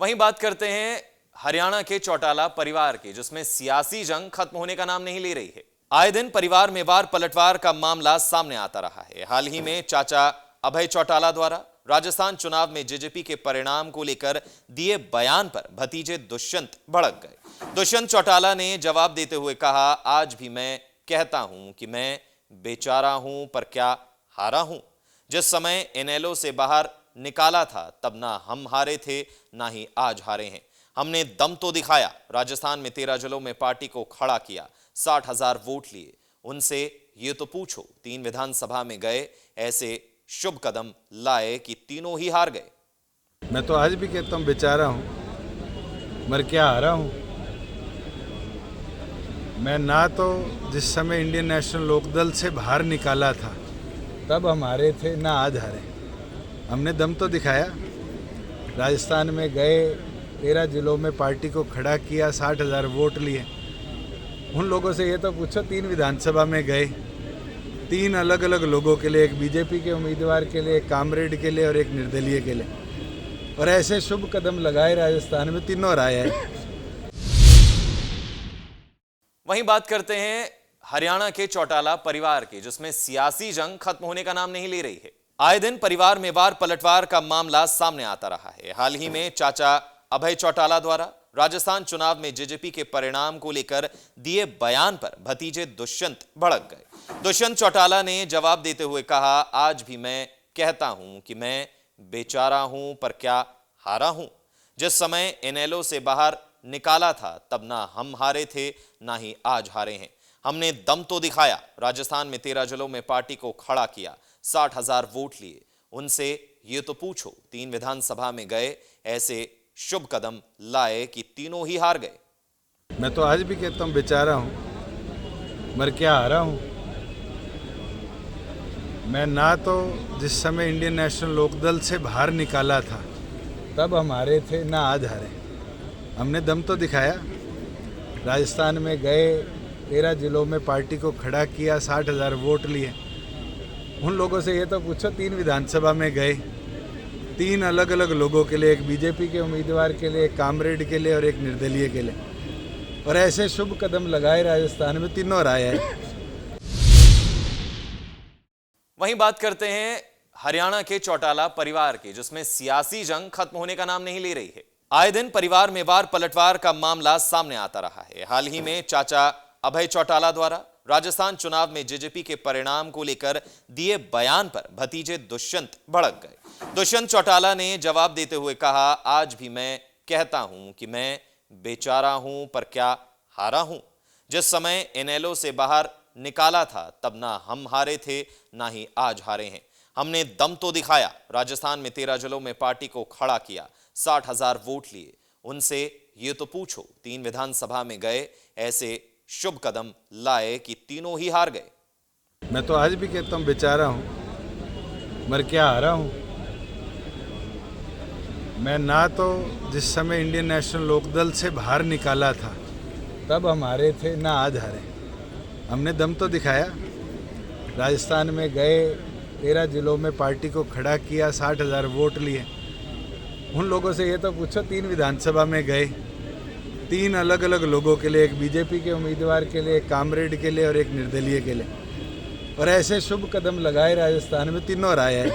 वहीं बात करते हैं हरियाणा के चौटाला परिवार की, जिसमें सियासी जंग खत्म होने का नाम नहीं ले रही है। आए दिन परिवार में बार पलटवार का मामला सामने आता रहा है। हाल ही में चाचा अभय चौटाला द्वारा राजस्थान चुनाव में जेजेपी के परिणाम को लेकर दिए बयान पर भतीजे दुष्यंत भड़क गए। दुष्यंत चौटाला ने जवाब देते हुए कहा, आज भी मैं कहता हूं कि मैं बेचारा हूं, पर क्या हारा हूं। जिस समय इनेलो से बाहर निकाला था तब ना हम हारे थे, ना ही आज हारे हैं। हमने दम तो दिखाया, राजस्थान में 13 जिलों में पार्टी को खड़ा किया, 60,000 वोट लिए। उनसे ये तो पूछो, 3 विधानसभा में गए, ऐसे शुभ कदम लाए कि तीनों ही हार गए। मैं तो आज भी कहता हूँ बेचारा हूँ, मर क्या हारा हूँ। मैं ना तो जिस समय इंडियन नेशनल लोकदल से बाहर निकाला था तब हम हारे थे, ना आज हारे। हमने दम तो दिखाया, राजस्थान में गए, 13 जिलों में पार्टी को खड़ा किया, 60,000 वोट लिए। उन लोगों से ये तो पूछो, 3 विधानसभा में गए, 3 अलग अलग लोगों के लिए, एक बीजेपी के उम्मीदवार के लिए, एक कामरेड के लिए और एक निर्दलीय के लिए, और ऐसे शुभ कदम लगाए राजस्थान में, तीनों हराए हैं। वहीं बात करते हैं हरियाणा के चौटाला परिवार की, जिसमें सियासी जंग खत्म होने का नाम नहीं ले रही है। आए दिन परिवार में बार पलटवार का मामला सामने आता रहा है। हाल ही में चाचा अभय चौटाला द्वारा राजस्थान चुनाव में जेजेपी के परिणाम को लेकर दिए बयान पर भतीजे दुष्यंत भड़क गए। दुष्यंत चौटाला ने जवाब देते हुए कहा, आज भी मैं कहता हूं कि मैं बेचारा हूं, पर क्या हारा हूं। जिस समय इनेलो से बाहर निकाला था तब ना हम हारे थे, ना ही आज हारे हैं। हमने दम तो दिखाया, राजस्थान में 13 जिलों में पार्टी को खड़ा किया, 60,000 वोट लिए। उनसे ये तो पूछो, 3 विधानसभा में गए, ऐसे शुभ कदम लाए कि तीनों ही हार गए। मैं तो आज भी कहता हूँ बेचारा हूँ, मर क्या हारा हूँ। मैं ना तो जिस समय इंडियन नेशनल लोकदल से बाहर निकाला था तब हम हारे थे, ना आज हारे। हमने दम तो दिखाया, राजस्थान में गए, 13 जिलों में पार्टी को खड़ा किया, 60,000 वोट लिए। उन लोगों से ये तो पूछो, 3 विधानसभा में गए, 3 अलग अलग लोगों के लिए, एक बीजेपी के उम्मीदवार के लिए, एक कामरेड के लिए और एक निर्दलीय के लिए, और ऐसे शुभ कदम लगाए राजस्थान में, तीनों हराए हैं। वहीं बात करते हैं हरियाणा के चौटाला परिवार की, जिसमें सियासी जंग खत्म होने का नाम नहीं ले रही है। आए दिन परिवार में बार पलटवार का मामला सामने आता रहा है। हाल ही में चाचा अभय चौटाला द्वारा राजस्थान चुनाव में जेजेपी के परिणाम को लेकर दिए बयान पर भतीजे दुष्यंत भड़क गए। दुष्यंत चौटाला ने जवाब देते हुए कहा, आज भी मैं कहता हूं कि मैं बेचारा हूं, पर क्या हारा हूं। जिस समय इनेलो से बाहर निकाला था तब ना हम हारे थे, ना ही आज हारे हैं। हमने दम तो दिखाया, राजस्थान में 13 जिलों में पार्टी को खड़ा किया, 60,000 वोट लिए। उनसे ये तो पूछो, 3 विधानसभा में गए, ऐसे शुभ कदम लाए कि तीनों ही हार गए। मैं तो आज भी कहता हूँ बेचारा हूँ, मर क्या हारा हूँ। मैं ना तो जिस समय इंडियन नेशनल लोकदल से बाहर निकाला था तब हम हारे थे, ना आज हारे। हमने दम तो दिखाया, राजस्थान में गए, 13 जिलों में पार्टी को खड़ा किया, 60,000 वोट लिए। उन लोगों से ये तो पूछो, 3 विधानसभा में गए, 3 अलग अलग लोगों के लिए, एक बीजेपी के उम्मीदवार के लिए, एक कामरेड के लिए और एक निर्दलीय के लिए, और ऐसे शुभ कदम लगाए राजस्थान में, तीनों हराए हैं।